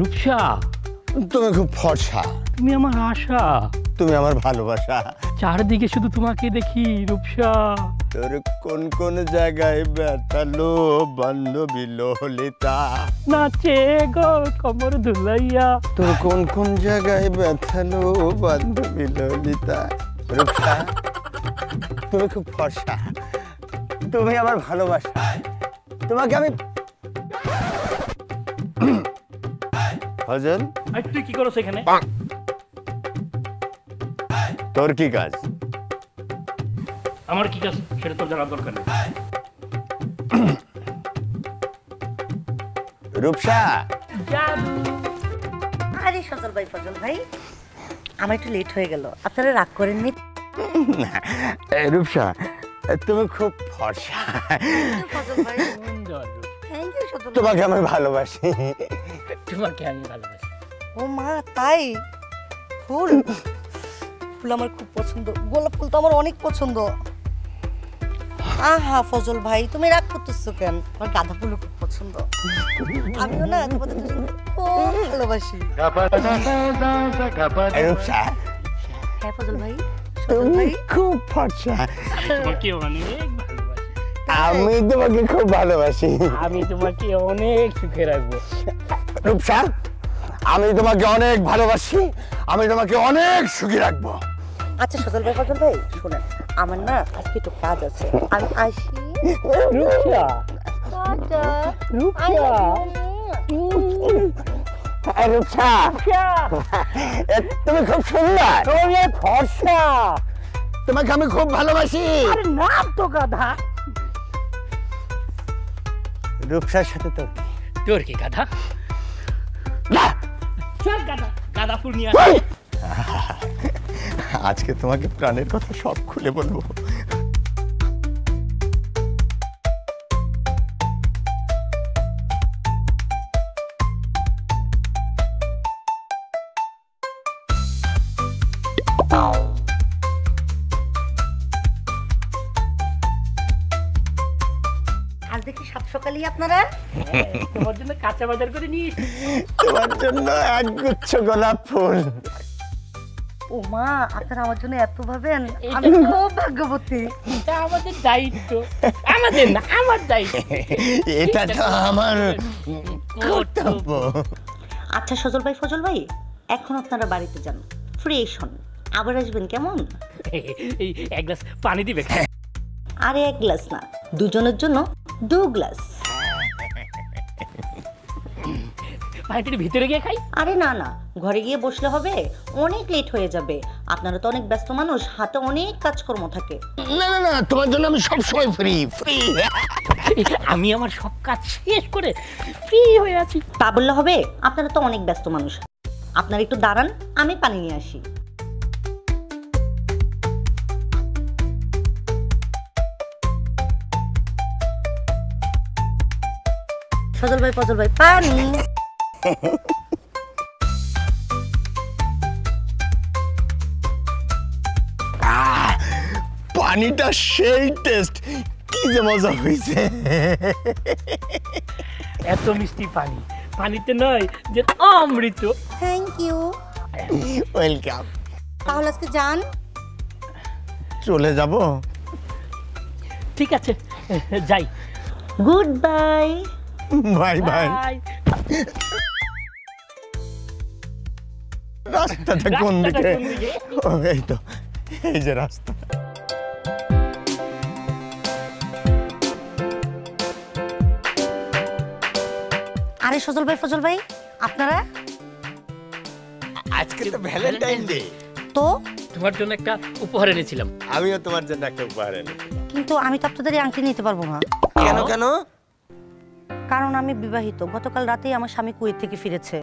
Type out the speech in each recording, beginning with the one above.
রূপসা, তুমি খুব ফর্সা, তুমি আমার আশা, তুমি আমার ভালোবাসা। চারদিকে শুধু তোমাকে দেখি রূপসা। তোর কোন কোন জায়গায় ব্যথালো বান্ধবী ললিতা, নাচে গো কমর দুলাইয়া। তোর কোন কোন জায়গায় ব্যথালো বান্ধবী ললিতা। রূপসা, তুমি খুব ফর্সা, তুমি আমার ভালোবাসা। তোমাকে আমি ফজল। আর তুই কি করো সেখানে? তোর কি কাজ? আমার কি কাজ সেটা তোর জানার দরকার নেই। রূপসা, আরে ফজল ভাই আমার একটু লেট হয়ে গেল, আপনারা রাগ করেননি? রূপসা তুমি খুব ফর্সা, ফজল ভাই থ্যাংক ইউ। তোমাকে আমি ভালোবাসি। তোমাকে আমি ভালোবাসি। ও মা, তাই? ফুল ফুল আমার খুব পছন্দ, গোলাপ ফুল তো আমার অনেক পছন্দ। আহা ফজল ভাই তুমি রাগ করতেছো কেন? আমার গাঁদা ফুল খুব পছন্দ, আমিও না তোমাদের দুজনকে খুব ভালোবাসি। রূপসা, হ্যাঁ ফজল ভাই, তুমি খুব ফর্সা, তোমাকে অনেক ভালোবাসি। আমি তোমাকে খুব ভালোবাসি। আমি তোমাকে অনেক সুখে রাখবো। রূপসা, আমি তোমাকে অনেক ভালোবাসি, আমি তোমাকে অনেক সুখী রাখবো। আচ্ছা ফজল ভাই শোনেন, আমার না আজকে একটু কাজ আছে, আমি আসি। রূপসা, রূপসা, তুমি খুব সুন্দর, তুমি ফর্সা। তোমাকে আমি খুব ভালোবাসি। আরে নাম তো গাধা। রূপসার সাথে তো তোর কি গাধা? চল গাধা, গাধা ফুল নিয়ে আজকে তোমাকে প্রাণের কথা সব খুলে বলবো। আজ দেখি সাত সকালেই আপনারা তোমার জন্য কাঁচা বাজার করে নিয়ে এসেছি। তোমার জন্য এক গুচ্ছ গোলাপ ফুল। ও মা, আপনারা আমার জন্য এত ভাবেন, আমি খুব ভাগ্যবতী। এটা আমাদের দায়িত্ব, আমাদের না, আমার দায়িত্ব। এটা তো আমার কর্তব্য। আচ্ছা ফজল ভাই এখন আপনারা বাড়িতে যান, ফ্রেশ হন, আবার আসবেন কেমন? এই এক গ্লাস পানি দিবে? আরে এক গ্লাস না, দুজনের জন্য 2 গ্লাস। পানিটা ভিতরে গিয়ে খাই। আরে না, ঘরে গিয়ে বসলে হবে, অনেক লেট হয়ে যাবে। আপনারা তো অনেক ব্যস্ত মানুষ, হাতে অনেক কাজকর্ম থাকে। না, তোমার জন্য আমি সব সময় ফ্রি। আমি আমার সব কাজ শেষ করে ফ্রি হয়ে আছি। তা বললে হবে? আপনারা তো অনেক ব্যস্ত মানুষ, আপনারা একটু দাঁড়ান, আমি পানি নিয়ে আসি। ফজল ভাই পানি। পানিটা সেই টেস্ট, কি যে মজা হয়েছে। এত মিষ্টি পানি, পানিতে নয় যে অমৃত। Thank you, welcome. তাহলে আজকে যান। চলে যাব? ঠিক আছে, যাই। Good bye. Bye bye. Bye. রাস্তাটা কোন দিকে? কোন দিকে? ও, এই তো, এই যে রাস্তা। আরে ফজল ভাই আপনারা? আজকে তো ভ্যালেন্টাইন ডে। তো তোমার জন্য একটা উপহার এনেছিলাম। আমিও তোমার জন্য একটা উপহার এনেছি। কিন্তু আমি তো আপনাদের এই আংটি নিতে পারবো না। কেন? কারণ আমি বিবাহিত, গতকাল রাতেই আমার স্বামী কুয়েত থেকে ফিরেছে।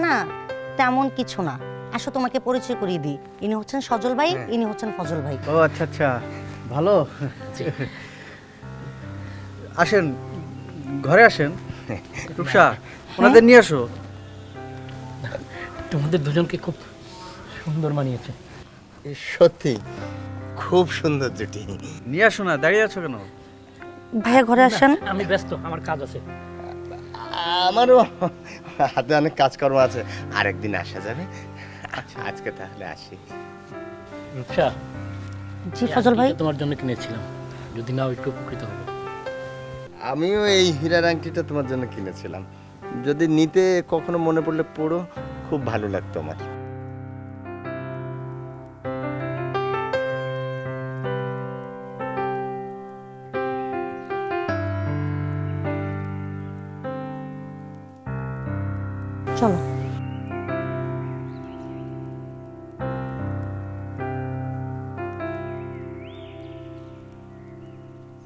না তেমন কিছু না, আসো তোমাকে পরিচয় করিয়ে দিই। ইনি হচ্ছেন সজল ভাই, ইনি হচ্ছেন ফজল ভাই। ও আচ্ছা, ভালো। আসেন, ঘরে আসেন। রূপসা, ওনাদের নিয়ে আসো। তোমাদের দুজনকে খুব সুন্দর মানিয়েছে। সত্যি খুব সুন্দর জুটি। নিয়ে আসো না, দাঁড়িয়ে আছো কেন? ভাইয়া ঘরে আসেন। আমি ব্যস্ত, আমার কাজ আছে। আমারও হাতে অনেক কাজকর্ম আছে, আরেকদিন আসা যাবে। আজকে তাহলে আসি। আচ্ছা, জি ফজল ভাই। তোমার জন্য কিনেছিলাম, যদি নাও একটু উপকৃত হবো। আমিও এই হীরার আংটিটা তোমার জন্য কিনেছিলাম, যদি নিতে কখনো মনে পড়লে পড়ো, খুব ভালো লাগতো আমার। চলো।